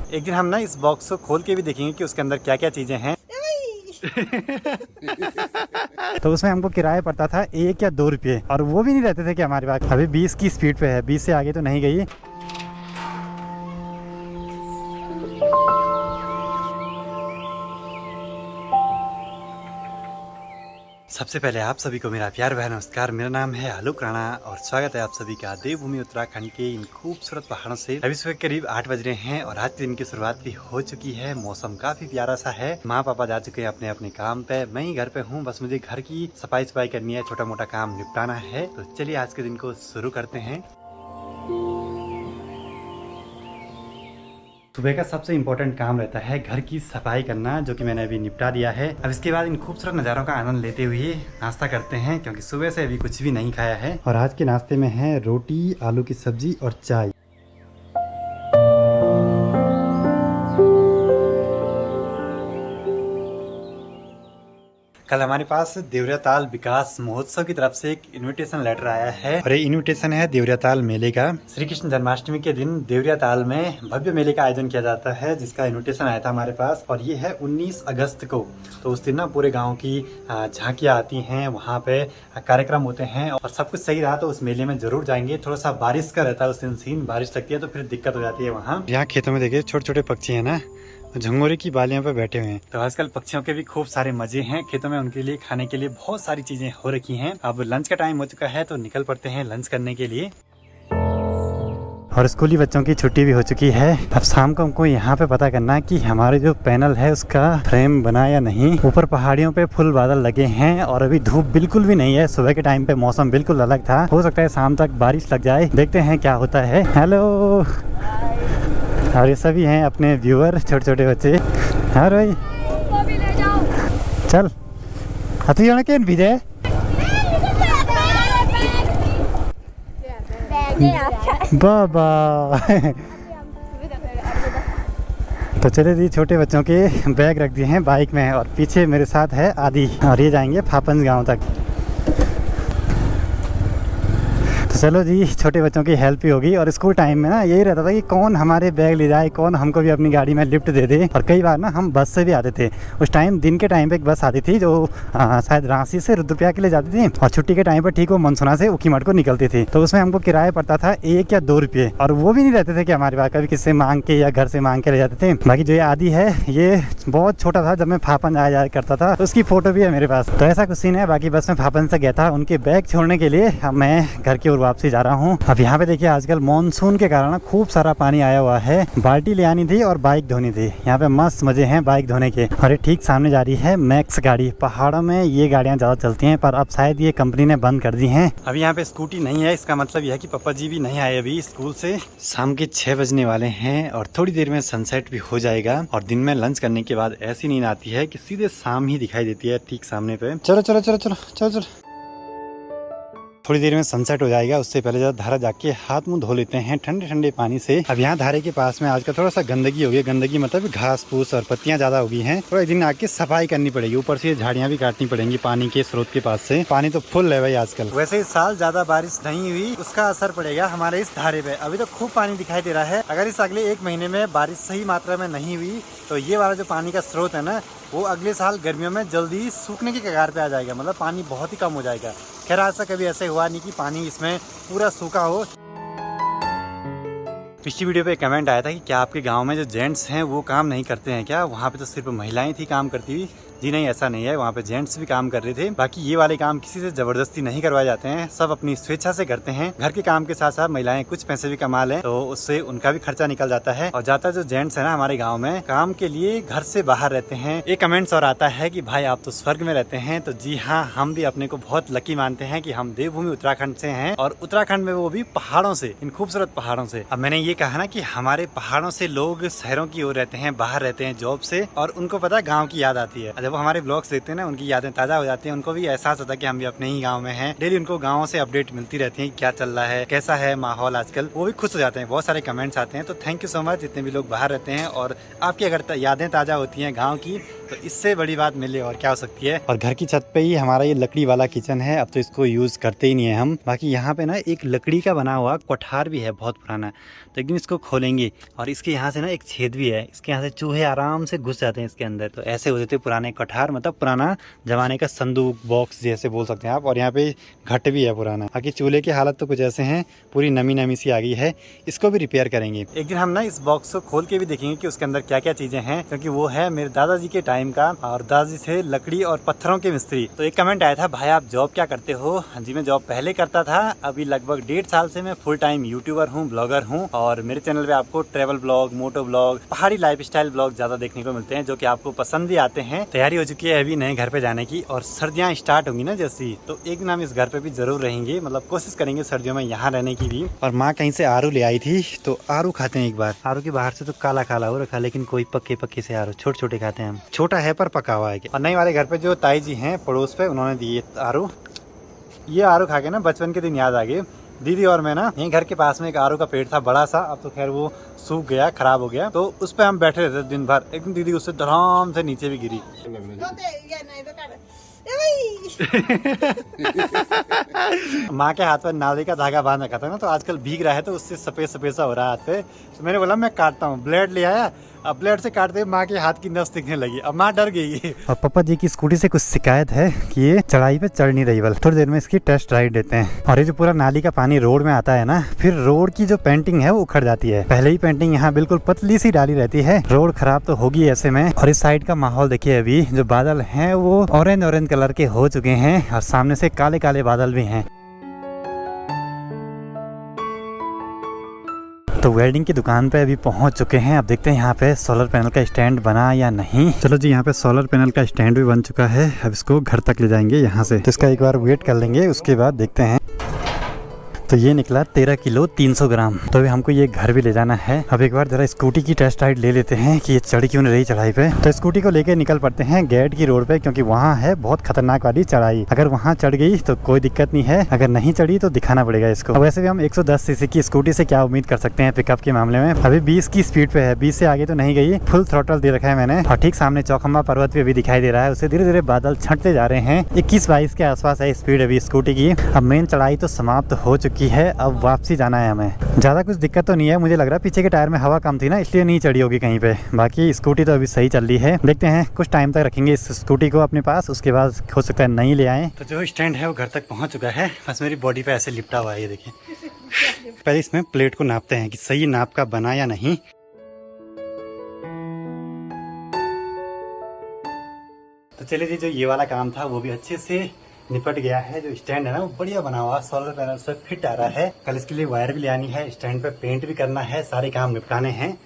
एक दिन हम ना इस बॉक्स को खोल के भी देखेंगे कि उसके अंदर क्या क्या चीजें हैं। तो उसमें हमको किराया पड़ता था 1 या 2 रुपये, और वो भी नहीं रहते थे कि हमारे पास। अभी 20 की स्पीड पे है, 20 से आगे तो नहीं गई। सबसे पहले आप सभी को मेरा प्यार भरा नमस्कार। मेरा नाम है आलोक राणा और स्वागत है आप सभी का देवभूमि उत्तराखंड के इन खूबसूरत पहाड़ों से। अभी सुबह करीब 8 बज रहे हैं और आज के दिन की शुरुआत भी हो चुकी है। मौसम काफी प्यारा सा है। माँ पापा जा चुके हैं अपने अपने काम पे, मैं ही घर पे हूँ। बस मुझे घर की सफाई करनी है, छोटा मोटा काम निपटाना है। तो चलिए आज के दिन को शुरू करते हैं। सुबह का सबसे इम्पोर्टेंट काम रहता है घर की सफाई करना, जो कि मैंने अभी निपटा दिया है। अब इसके बाद इन खूबसूरत नज़ारों का आनंद लेते हुए नाश्ता करते हैं, क्योंकि सुबह से अभी कुछ भी नहीं खाया है। और आज के नाश्ते में है रोटी, आलू की सब्जी और चाय। कल हमारे पास देवरियाताल विकास महोत्सव की तरफ से एक इनविटेशन लेटर आया है, और ये इनविटेशन है देवरियाताल मेले का। श्री कृष्ण जन्माष्टमी के दिन देवरियाताल में भव्य मेले का आयोजन किया जाता है, जिसका इनविटेशन आया था हमारे पास। और ये है 19 अगस्त को। तो उस दिन ना पूरे गाँव की झांकियाँ आती हैं, वहाँ पे कार्यक्रम होते हैं, और सब कुछ सही रहा तो उस मेले में जरूर जाएंगे। थोड़ा सा बारिश का रहता है उस दिन सीन, बारिश लगती है तो फिर दिक्कत हो जाती है वहाँ। यहाँ खेतों में देखिए छोटे छोटे पक्षी है ना, झंगोरे की बालियों पे बैठे हुए हैं। तो आजकल पक्षियों के भी खूब सारे मजे हैं खेतों में। उनके लिए खाने के लिए बहुत सारी चीजें हो रखी हैं। अब लंच का टाइम हो चुका है तो निकल पड़ते हैं लंच करने के लिए। और स्कूली बच्चों की छुट्टी भी हो चुकी है। अब शाम को हमको यहाँ पे पता करना है कि हमारे जो पैनल है उसका फ्रेम बना या नहीं। ऊपर पहाड़ियों पे फुल बादल लगे हैं और अभी धूप बिल्कुल भी नहीं है। सुबह के टाइम पे मौसम बिल्कुल अलग था, हो सकता है शाम तक बारिश लग जाए। देखते हैं क्या होता है। हेलो। और ये सभी हैं अपने व्यूअर, छोटे छोटे बच्चे। हाँ भाई चल हाथी जाना के विजय। बाबा तो चले जी, छोटे बच्चों के बैग रख दिए हैं बाइक में, और पीछे मेरे साथ है आदि, और ये जाएंगे फापन गांव तक। चलो जी, छोटे बच्चों की हेल्प भी होगी। और स्कूल टाइम में ना यही रहता था कि कौन हमारे बैग ले जाए, कौन हमको भी अपनी गाड़ी में लिफ्ट दे दे। और कई बार ना हम बस से भी आते थे। उस टाइम दिन के टाइम पे एक बस आती थी जो शायद रांची से रुद्रप्रयाग के लिए जाती थी, और छुट्टी के टाइम पर ठीक वो मनसुना से ऊखीमठ को निकलती थी। तो उसमें हमको किराया पड़ता था 1 या 2 रुपये, और वो भी नहीं रहते थे कि हमारे पास, कभी किससे मांग के या घर से मांग के ले जाते थे। बाकी जो ये आदि है ये बहुत छोटा था जब मैं फापन आया जाया करता था, तो उसकी फोटो भी है मेरे पास। तो ऐसा कुछ सीन है। बाकी बस में फापन से गया था उनके बैग छोड़ने के लिए। अब मैं घर की ओर वापसी जा रहा हूँ। अब यहाँ पे देखिए आजकल मॉनसून के कारण खूब सारा पानी आया हुआ है। बाल्टी ले आनी थी और बाइक धोनी थी। यहाँ पे मस्त मजे हैं बाइक धोने के। और ये ठीक सामने जा रही है मैक्स गाड़ी। पहाड़ों में ये गाड़ियाँ ज्यादा चलती हैं, पर अब शायद ये कंपनी ने बंद कर दी हैं। अभी यहाँ पे स्कूटी नहीं है, इसका मतलब यह है कि पापा जी भी नहीं आए अभी स्कूल से। शाम के 6 बजने वाले हैं और थोड़ी देर में सनसेट भी हो जाएगा। और दिन में लंच करने के बाद ऐसी नींद आती है कि सीधे शाम ही दिखाई देती है ठीक सामने पे। चलो चलो चलो चलो चलो चलो, थोड़ी देर में सनसेट हो जाएगा। उससे पहले जब धारा जाके हाथ मुंह धो लेते हैं ठंडे ठंडे पानी से। अब यहाँ धारे के पास में आजकल थोड़ा सा गंदगी हो गई। गंदगी मतलब घास फूस और पत्तियां ज्यादा हो गई हैं। तो एक दिन आके सफाई करनी पड़ेगी। ऊपर से झाड़ियां भी काटनी पड़ेंगी पानी के स्रोत के पास से। पानी तो फुल है भाई आजकल। वैसे इस साल ज्यादा बारिश नहीं हुई, उसका असर पड़ेगा हमारे इस धारे पे। अभी तो खूब पानी दिखाई दे रहा है। अगर इस अगले 1 महीने में बारिश सही मात्रा में नहीं हुई तो ये वाला जो पानी का स्रोत है ना, वो अगले साल गर्मियों में जल्दी सूखने की कगार पे आ जाएगा। मतलब पानी बहुत ही कम हो जाएगा। खैर आज तक कभी ऐसे हुआ नहीं कि पानी इसमें पूरा सूखा हो। पिछली वीडियो पे कमेंट आया था कि क्या आपके गांव में जो जेंट्स हैं वो काम नहीं करते हैं क्या? वहाँ पे तो सिर्फ महिलाएं थी काम करती हुई। जी नहीं, ऐसा नहीं है, वहाँ पे जेंट्स भी काम कर रहे थे। बाकी ये वाले काम किसी से जबरदस्ती नहीं करवाए जाते हैं, सब अपनी स्वेच्छा से करते हैं। घर के काम के साथ साथ महिलाएं कुछ पैसे भी कमा लें तो उससे उनका भी खर्चा निकल जाता है। और ज्यादातर जो जेंट्स है ना हमारे गाँव में काम के लिए घर से बाहर रहते हैं। एक कमेंट्स और आता है कि भाई आप तो स्वर्ग में रहते हैं। तो जी हाँ, हम भी अपने को बहुत लकी मानते हैं कि हम देवभूमि उत्तराखंड से हैं, और उत्तराखंड में वो भी पहाड़ों से, इन खूबसूरत पहाड़ों से। अब मैंने ये कहा ना कि हमारे पहाड़ों से लोग शहरों की ओर रहते हैं, बाहर रहते हैं जॉब से, और उनको पता है गाँव की याद आती है। जब वो हमारे ब्लॉग्स देखते हैं ना, उनकी यादें ताज़ा हो जाती हैं, उनको भी एहसास होता है कि हम भी अपने ही गांव में हैं। डेली उनको गांव से अपडेट मिलती रहती है, क्या चल रहा है, कैसा है माहौल आजकल। वो भी खुश हो जाते हैं, बहुत सारे कमेंट्स आते हैं। तो थैंक यू सो मच जितने भी लोग बाहर रहते हैं और आपकी अगर यादें ताज़ा होती हैं गाँव की, तो इससे बड़ी बात मिले और क्या हो सकती है। और घर की छत पे ही हमारा ये लकड़ी वाला किचन है, अब तो इसको यूज़ करते ही नहीं है हम। बाकी यहाँ पे ना एक लकड़ी का बना हुआ कोठार भी है, बहुत पुराना। तो एक दिन इसको खोलेंगे और इसके यहाँ से ना एक छेद भी है, इसके यहाँ से चूहे आराम से घुस जाते हैं इसके अंदर। तो ऐसे होते थे पुराने कोठार, मतलब पुराना जमाने का संदूक बॉक्स जैसे बोल सकते हैं आप। और यहाँ पे घट भी है पुराना। बाकी चूल्हे की हालत तो कुछ ऐसे हैं, पूरी नमी नमी सी आ गई है। इसको भी रिपेयर करेंगे एक दिन हम ना। इस बॉक्स को खोल के भी देखेंगे कि उसके अंदर क्या क्या चीजें हैं, क्योंकि वो है मेरे दादाजी के टाइम का और दादाजी थे लकड़ी और पत्थरों के मिस्त्री। तो एक कमेंट आया था, भाई आप जॉब क्या करते हो? हाँ जी, मैं जॉब पहले करता था, अभी लगभग 1.5 साल से मैं फुल टाइम यूट्यूबर हूँ, ब्लॉगर हूँ। और मेरे चैनल पे आपको ट्रेवल ब्लॉग, मोटो ब्लॉग, पहाड़ी लाइफस्टाइल ब्लॉग ज्यादा देखने को मिलते हैं, जो कि आपको पसंद भी आते हैं। तैयारी हो चुकी है अभी नए घर पे जाने की, और सर्दियाँ स्टार्ट होंगी ना जैसी, तो एक दिन हम इस घर पे भी जरूर रहेंगे, मतलब कोशिश करेंगे सर्दियों में यहाँ रहने की भी। और माँ कहीं से आरू ले आई थी, तो आरू खाते हैं एक बार। आरू के बाहर से तो काला काला हो रखा, लेकिन कोई पक्के पक्के से आरू छोटे छोटे खाते हैं हम। छोटा है पर पका हुआ है। और नई वाले घर पे जो ताई जी हैं पड़ोस पे, उन्होंने दिए आरू। ये आरू खा के ना बचपन के दिन याद आ गए। दीदी और मैं ना, यहीं घर के पास में एक आरू का पेड़ था बड़ा सा, अब तो खैर वो सूख गया, खराब हो गया। तो उस पे हम बैठे रहते दिन भर। एक दिन दीदी उससे धड़ाम से नीचे भी गिरी। माँ के हाथ पर नाली का धागा बांध रखा था ना, तो आजकल भीग रहा है, तो उससे सफेद सफेद सा हो रहा है हाथ पे। तो मैंने बोला मैं काटता हूँ, ब्लेड ले आया। अब ब्लेड से काटते माँ के हाथ की नस दिखने लगी। अब माँ डर गई। और पापा जी की स्कूटी से कुछ शिकायत है कि ये चढ़ाई पे चढ़ नहीं रही। थोड़ी देर में इसकी टेस्ट राइड देते हैं। और ये जो पूरा नाली का पानी रोड में आता है ना, फिर रोड की जो पेंटिंग है वो उखड़ जाती है। पहले ही पेंटिंग यहाँ बिल्कुल पतली सी डाली रहती है, रोड खराब तो होगी ऐसे में। और इस साइड का माहौल देखिए, अभी जो बादल हैं वो ऑरेंज कलर के हो चुके हैं, और सामने से काले काले बादल भी हैं। तो वेल्डिंग की दुकान पे अभी पहुंच चुके हैं। अब देखते हैं यहाँ पे सोलर पैनल का स्टैंड बना या नहीं। चलो जी, यहाँ पे सोलर पैनल का स्टैंड भी बन चुका है। अब इसको घर तक ले जाएंगे यहाँ से। तो इसका एक बार वेट कर लेंगे, उसके बाद देखते हैं। तो ये निकला 13 किलो 300 ग्राम। तो अभी हमको ये घर भी ले जाना है। अब एक बार जरा स्कूटी की टेस्ट राइड ले लेते हैं कि ये चढ़ क्यों नहीं रही चढ़ाई पे। तो स्कूटी को लेके निकल पड़ते हैं गेट की रोड पे, क्योंकि वहाँ है बहुत खतरनाक वाली चढ़ाई। अगर वहाँ चढ़ गई तो कोई दिक्कत नहीं है, अगर नहीं चढ़ी तो दिखाना पड़ेगा इसको। अब वैसे भी हम 110 सीसी की स्कूटी से क्या उम्मीद कर सकते हैं पिकअप के मामले में। अभी 20 की स्पीड पे है, 20 से आगे तो नहीं गई, फुल थ्रॉटल दे रखा है मैंने। और ठीक सामने चौखंबा पर्वत भी अभी दिखाई दे रहा है, उससे धीरे धीरे बादल छंटते जा रहे हैं। 21-22 के आसपास है स्पीड अभी स्कूटी की। अब मेन चढ़ाई तो समाप्त हो चुकी है, अब वापसी जाना है हमें। ज़्यादा कुछ दिक्कत तो नहीं है, मुझे लग रहा है पीछे के टायर में हवा कम थी ना, इसलिए नहीं चढ़ी होगी कहीं पे। बाकी स्कूटी तो अभी सही चल रही है। देखते हैं, कुछ टाइम तक रखेंगे इस स्कूटी को अपने पास, उसके बाद हो सकता है नहीं ले आए। तो जो स्टैंड है वो घर तक पहुंच चुका है, बस मेरी बॉडी पे ऐसे लिपटा हुआ है, ये देखिए। पहले इसमें प्लेट को नापते हैं कि सही नाप का बना या नहीं। तो चलिए जी, जो ये वाला काम था वो भी अच्छे से निपट गया है। जो स्टैंड है ना वो बढ़िया बना हुआ, सोलर पैनल से फिट आ रहा है। कल इसके लिए वायर भी ले आनी है, स्टैंड पे पेंट भी करना है, सारे काम निपटाने हैं।